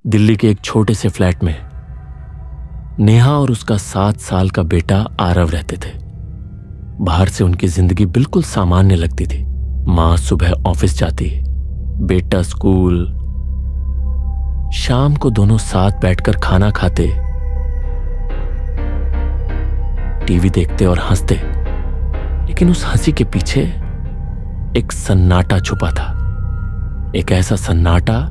दिल्ली के एक छोटे से फ्लैट में नेहा और उसका 7 साल का बेटा आरव रहते थे। बाहर से उनकी जिंदगी बिल्कुल सामान्य लगती थी। माँ सुबह ऑफिस जाती, बेटा स्कूल। शाम को दोनों साथ बैठकर खाना खाते, टीवी देखते और हंसते। लेकिन उस हंसी के पीछे एक सन्नाटा छुपा था। एक ऐसा सन्नाटा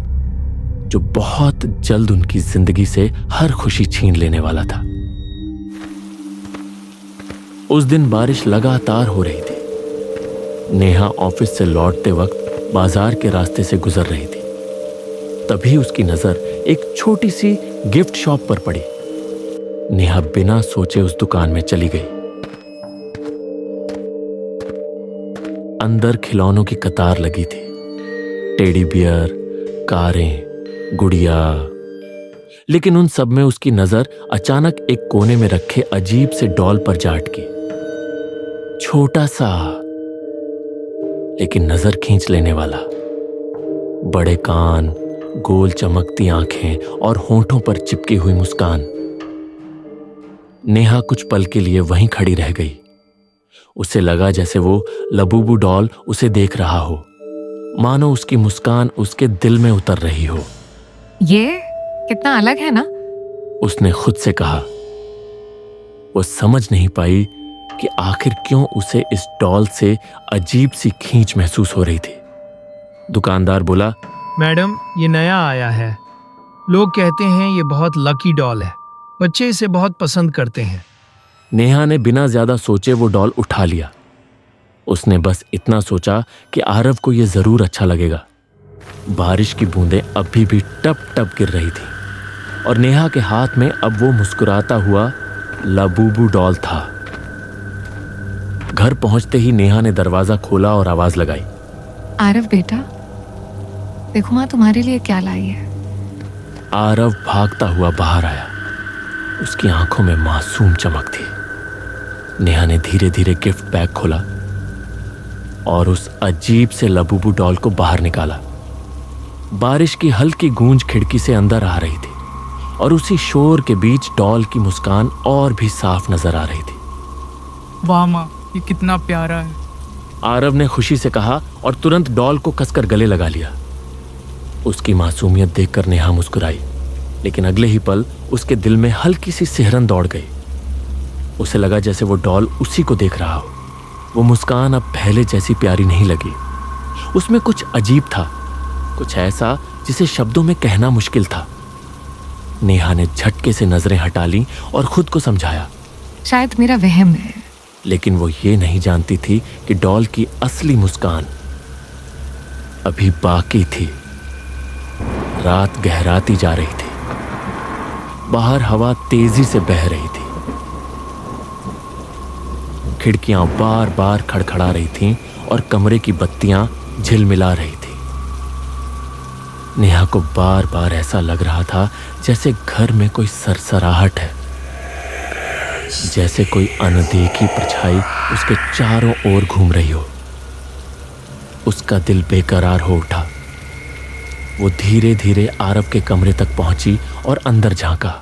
जो बहुत जल्द उनकी जिंदगी से हर खुशी छीन लेने वाला था। उस दिन बारिश लगातार हो रही थी। नेहा ऑफिस से लौटते वक्त बाजार के रास्ते से गुजर रही थी। तभी उसकी नजर एक छोटी सी गिफ्ट शॉप पर पड़ी। नेहा बिना सोचे उस दुकान में चली गई। अंदर खिलौनों की कतार लगी थी। टेडी बियर, कारें, गुड़िया। लेकिन उन सब में उसकी नजर अचानक एक कोने में रखे अजीब से डॉल पर जा अटकी। छोटा सा लेकिन नजर खींच लेने वाला। बड़े कान, गोल चमकती आंखें और होंठों पर चिपकी हुई मुस्कान। नेहा कुछ पल के लिए वहीं खड़ी रह गई। उसे लगा जैसे वो लबूबू डॉल उसे देख रहा हो, मानो उसकी मुस्कान उसके दिल में उतर रही हो। ये कितना अलग है ना, उसने खुद से कहा। वो समझ नहीं पाई कि आखिर क्यों उसे इस डॉल से अजीब सी खींच महसूस हो रही थी। दुकानदार बोला, मैडम, ये नया आया है। लोग कहते हैं ये बहुत लकी डॉल है। बच्चे इसे बहुत पसंद करते हैं। नेहा ने बिना ज्यादा सोचे वो डॉल उठा लिया। उसने बस इतना सोचा कि आरव को यह जरूर अच्छा लगेगा। बारिश की बूंदें अभी भी टप टप गिर रही थी और नेहा के हाथ में अब वो मुस्कुराता हुआ लबूबू डॉल था। घर पहुंचते ही नेहा ने दरवाजा खोला और आवाज लगाई, आरव बेटा, देखो माँ तुम्हारे लिए क्या लाई है। आरव भागता हुआ बाहर आया। उसकी आंखों में मासूम चमक थी। नेहा ने धीरे धीरे गिफ्ट बैग खोला और उस अजीब से लबूबू डॉल को बाहर निकाला। बारिश की हल्की गूंज खिड़की से अंदर आ रही थी और उसी शोर के बीच डॉल की मुस्कान और भी साफ नजर आ रही थी। वाह माँ, ये कितना प्यारा है। आरव ने खुशी से कहा और तुरंत डॉल को कसकर गले लगा लिया। उसकी मासूमियत देखकर नेहा मुस्कुराई, लेकिन अगले ही पल उसके दिल में हल्की सी सिहरन दौड़ गई। उसे लगा जैसे वो डॉल उसी को देख रहा हो। वो मुस्कान अब पहले जैसी प्यारी नहीं लगी। उसमें कुछ अजीब था, कुछ ऐसा जिसे शब्दों में कहना मुश्किल था। नेहा ने झटके से नजरें हटा ली और खुद को समझाया, शायद मेरा वहम है। लेकिन वो ये नहीं जानती थी कि डॉल की असली मुस्कान अभी बाकी थी। रात गहराती जा रही थी। बाहर हवा तेजी से बह रही थी। खिड़कियां बार बार खड़खड़ा रही थीं और कमरे की बत्तियां झिलमिला रही थी। नेहा को बार बार ऐसा लग रहा था जैसे घर में कोई सरसराहट है, जैसे कोई अनदेखी परछाई उसके चारों ओर घूम रही हो। उसका दिल बेकरार हो उठा। वो धीरे धीरे आरव के कमरे तक पहुंची और अंदर झांका।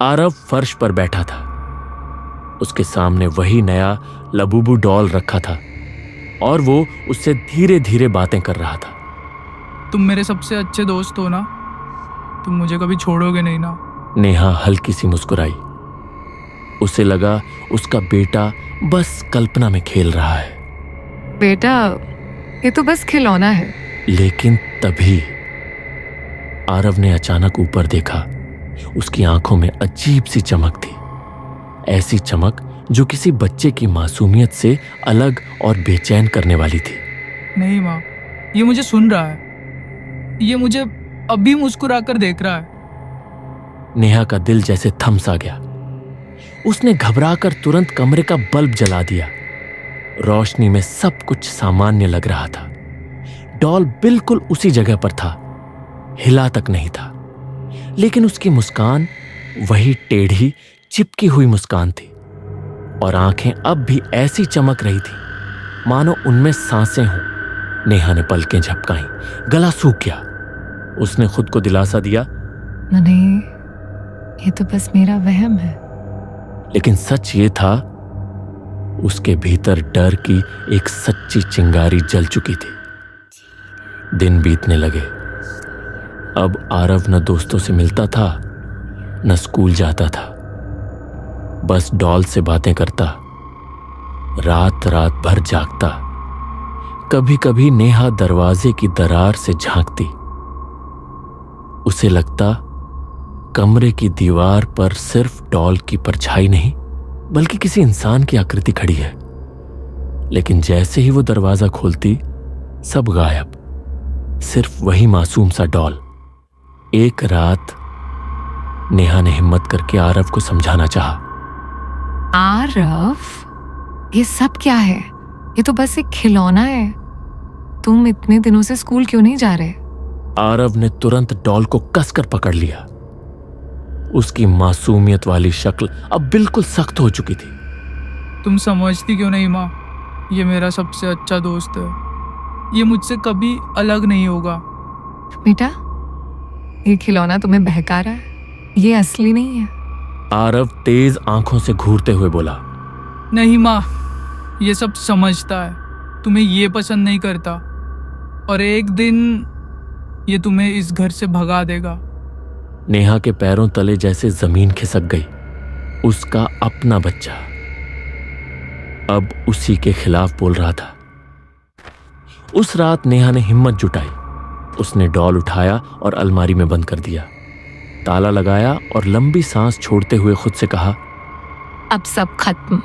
आरव फर्श पर बैठा था। उसके सामने वही नया लबूबू डॉल रखा था और वो उससे धीरे धीरे बातें कर रहा था। तुम मेरे सबसे अच्छे दोस्त हो ना, तुम मुझे कभी छोड़ोगे नहीं ना। नेहा हल्की सी मुस्कुराई। उसे लगा उसका बेटा बस कल्पना में खेल रहा है। बेटा, ये तो बस खिलौना है। लेकिन तभी आरव ने अचानक ऊपर देखा। उसकी आंखों में अजीब सी चमक थी, ऐसी चमक जो किसी बच्चे की मासूमियत से अलग और बेचैन करने वाली थी। नहीं माँ, ये मुझे सुन रहा है। ये मुझे अभी मुस्कुराकर देख रहा है। नेहा का दिल जैसे थम सा गया। उसने घबराकर तुरंत कमरे का बल्ब जला दिया। रोशनी में सब कुछ सामान्य लग रहा था। डॉल बिल्कुल उसी जगह पर था, हिला तक नहीं था। लेकिन उसकी मुस्कान वही टेढ़ी चिपकी हुई मुस्कान थी और आंखें अब भी ऐसी चमक रही थी मानो उनमें सांसें हों। नेहा ने पलकें झपकाईं, गला सूख गया। उसने खुद को दिलासा दिया, नहीं, ये तो बस मेरा वहम है। लेकिन सच ये था, उसके भीतर डर की एक सच्ची चिंगारी जल चुकी थी। दिन बीतने लगे। अब आरव न दोस्तों से मिलता था, न स्कूल जाता था। बस डॉल से बातें करता, रात रात भर जागता। कभी कभी नेहा दरवाजे की दरार से झांकती। उसे लगता कमरे की दीवार पर सिर्फ डॉल की परछाई नहीं, बल्कि किसी इंसान की आकृति खड़ी है। लेकिन जैसे ही वो दरवाजा खोलती, सब गायब, सिर्फ वही मासूम सा डॉल। एक रात नेहा ने हिम्मत करके आरव को समझाना चाहा। आरव, ये सब क्या है? ये तो बस एक खिलौना है। तुम इतने दिनों से स्कूल क्यों नहीं जा रहे? आरव ने तुरंत डॉल को कसकर पकड़ लिया। उसकी मासूमियत वाली शक्ल अब बिल्कुल सख्त हो चुकी थी। तुम समझती क्यों नहीं माँ? ये मेरा सबसे अच्छा दोस्त है। ये मुझसे कभी अलग नहीं होगा। बेटा, ये खिलौना तुम्हें बहका रहा है, ये असली नहीं है। आरव तेज आंखों से घूरते हुए बोला, नहीं माँ, ये सब समझता है। तुम्हें ये पसंद नहीं करता और एक दिन ये तुम्हें इस घर से भगा देगा। नेहा के पैरों तले जैसे जमीन खिसक गई। उसका अपना बच्चा अब उसी के खिलाफ बोल रहा था। उस रात नेहा ने हिम्मत जुटाई। उसने डॉल उठाया और अलमारी में बंद कर दिया, ताला लगाया और लंबी सांस छोड़ते हुए खुद से कहा, अब सब खत्म।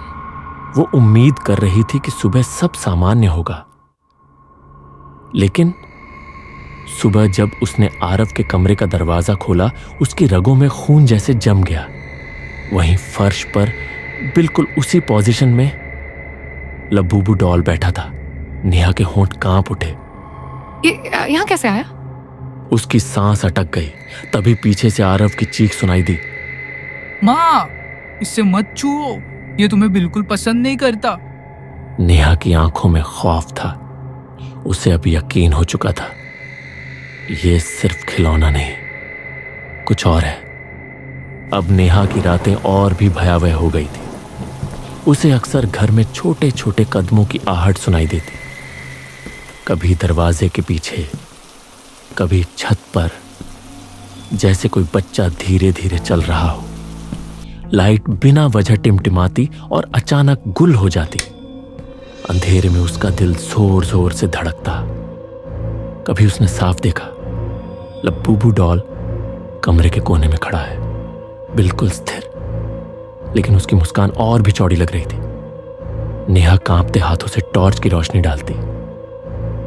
वो उम्मीद कर रही थी कि सुबह सब सामान्य होगा, लेकिन सुबह जब उसने आरव के कमरे का दरवाजा खोला, उसकी रगों में खून जैसे जम गया। वहीं फर्श पर बिल्कुल उसी पोजीशन में लबूबू डॉल बैठा था। नेहा के होंठ कांप उठे। ये यहाँ कैसे आया? उसकी सांस अटक गई। तभी पीछे से आरव की चीख सुनाई दी, माँ, इससे मत छुओ, ये तुम्हें बिल्कुल पसंद नहीं करता। नेहा की आंखों में खौफ था। उसे अब यकीन हो चुका था, ये सिर्फ खिलौना नहीं, कुछ और है। अब नेहा की रातें और भी भयावह हो गई थी। उसे अक्सर घर में छोटे छोटे कदमों की आहट सुनाई देती, कभी दरवाजे के पीछे, कभी छत पर, जैसे कोई बच्चा धीरे धीरे चल रहा हो। लाइट बिना वजह टिमटिमाती और अचानक गुल हो जाती। अंधेरे में उसका दिल जोर जोर से धड़कता। कभी उसने साफ देखा, लबूबू डॉल कमरे के कोने में खड़ा है, बिल्कुल स्थिर, लेकिन उसकी मुस्कान और भी चौड़ी लग रही थी। नेहा कांपते हाथों से टॉर्च की रोशनी डालती,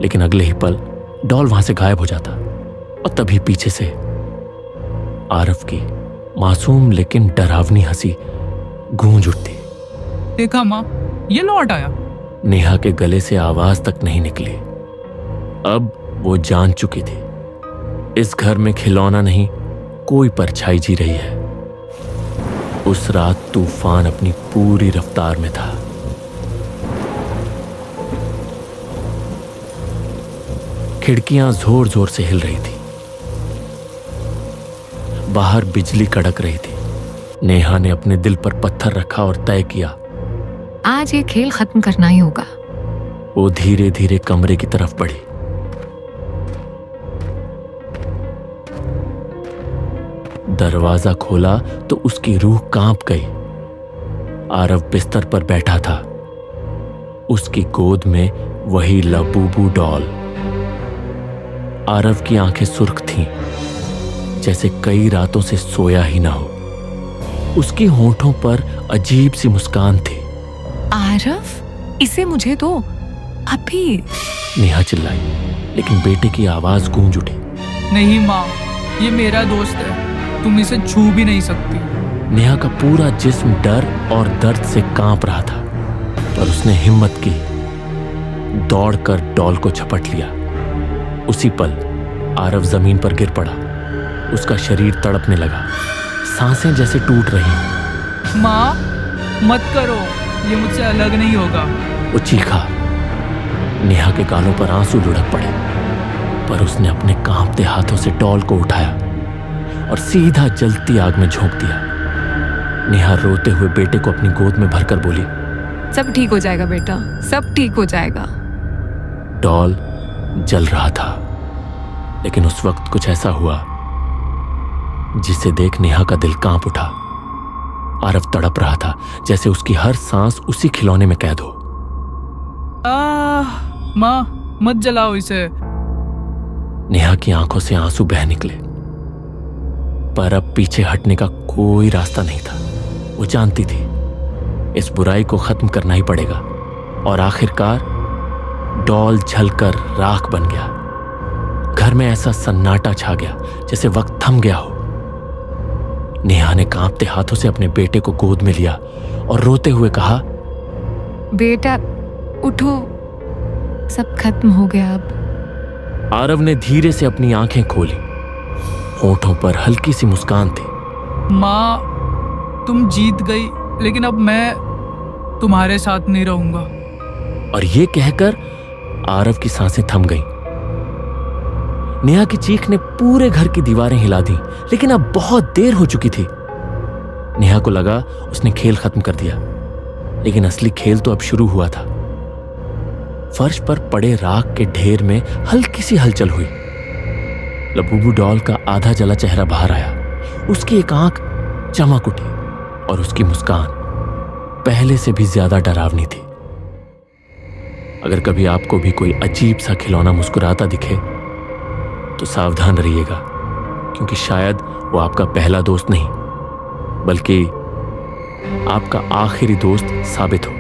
लेकिन अगले ही पल डॉल वहां से गायब हो जाता और तभी पीछे से आरव की मासूम लेकिन डरावनी हंसी गूंज उठती। देखा माँ, ये लौट आया। नेहा के गले से आवाज तक नहीं निकली। अब वो जान चुकी थी, इस घर में खिलौना नहीं, कोई परछाई जी रही है। उस रात तूफान अपनी पूरी रफ्तार में था। खिड़कियां जोर जोर से हिल रही थी। बाहर बिजली कड़क रही थी। नेहा ने अपने दिल पर पत्थर रखा और तय किया, आज ये खेल खत्म करना ही होगा। वो धीरे धीरे कमरे की तरफ बढ़ी। दरवाजा खोला तो उसकी रूह कांप गई। आरव बिस्तर पर बैठा था, उसकी गोद में वही लबूबू डॉल। आरव की आंखें सुर्ख थीं, जैसे कई रातों से सोया ही ना हो। उसकी होंठों पर अजीब सी मुस्कान थी। आरव, इसे मुझे दो अभी। नेहा चिल्लाई, लेकिन बेटे की आवाज गूंज उठी। नहीं माँ, ये मेरा दोस्त है, तुम इसे छू भी नहीं सकती। नेहा का पूरा जिस्म डर और दर्द से कांप रहा था, पर उसने हिम्मत की, दौड़कर डॉल को झपट लिया। उसी पल आरव जमीन पर गिर पड़ा। उसका शरीर तड़पने लगा, सांसें जैसे टूट रही। माँ, मत करो, ये मुझसे अलग नहीं होगा। वो चीखा, नेहा के गालों पर आंसू लुढ़क पड़े, पर उसने अपने कांपते हाथों से डॉल को उठाया और सीधा जलती आग में झोंक दिया। नेहा रोते हुए बेटे को अपनी गोद में भरकर बोली, सब ठीक हो जाएगा बेटा, सब ठीक हो जाएगा। डॉल जल रहा था, लेकिन उस वक्त कुछ ऐसा हुआ जिसे देख नेहा का दिल कांप उठा। आरव तड़प रहा था जैसे उसकी हर सांस उसी खिलौने में कैद हो। माँ मत जलाओ इसे। नेहा की आंखों से आंसू बह निकले, पर अब पीछे हटने का कोई रास्ता नहीं था। वो जानती थी इस बुराई को खत्म करना ही पड़ेगा, और आखिरकार डॉल जलकर राख बन गया। घर में ऐसा सन्नाटा छा गया जैसे वक्त थम गया हो। नेहा ने कांपते हाथों से अपने बेटे को गोद में लिया और रोते हुए कहा, बेटा उठो, सब खत्म हो गया अब। आरव ने धीरे से अपनी आंखें खोली। होठों पर हल्की सी मुस्कान थी। माँ तुम जीत गई, लेकिन अब मैं तुम्हारे साथ नहीं रहूंगा। और ये कहकर आरव की सांसें थम गईं। नेहा की चीख ने पूरे घर की दीवारें हिला दी, लेकिन अब बहुत देर हो चुकी थी। नेहा को लगा उसने खेल खत्म कर दिया, लेकिन असली खेल तो अब शुरू हुआ था। फर्श पर पड़े राख के ढेर में हल्की सी हलचल हुई। लबूबू डॉल का आधा जला चेहरा बाहर आया। उसकी एक आंख चमक उठी और उसकी मुस्कान पहले से भी ज्यादा डरावनी थी। अगर कभी आपको भी कोई अजीब सा खिलौना मुस्कुराता दिखे तो सावधान रहिएगा, क्योंकि शायद वो आपका पहला दोस्त नहीं, बल्कि आपका आखिरी दोस्त साबित हो।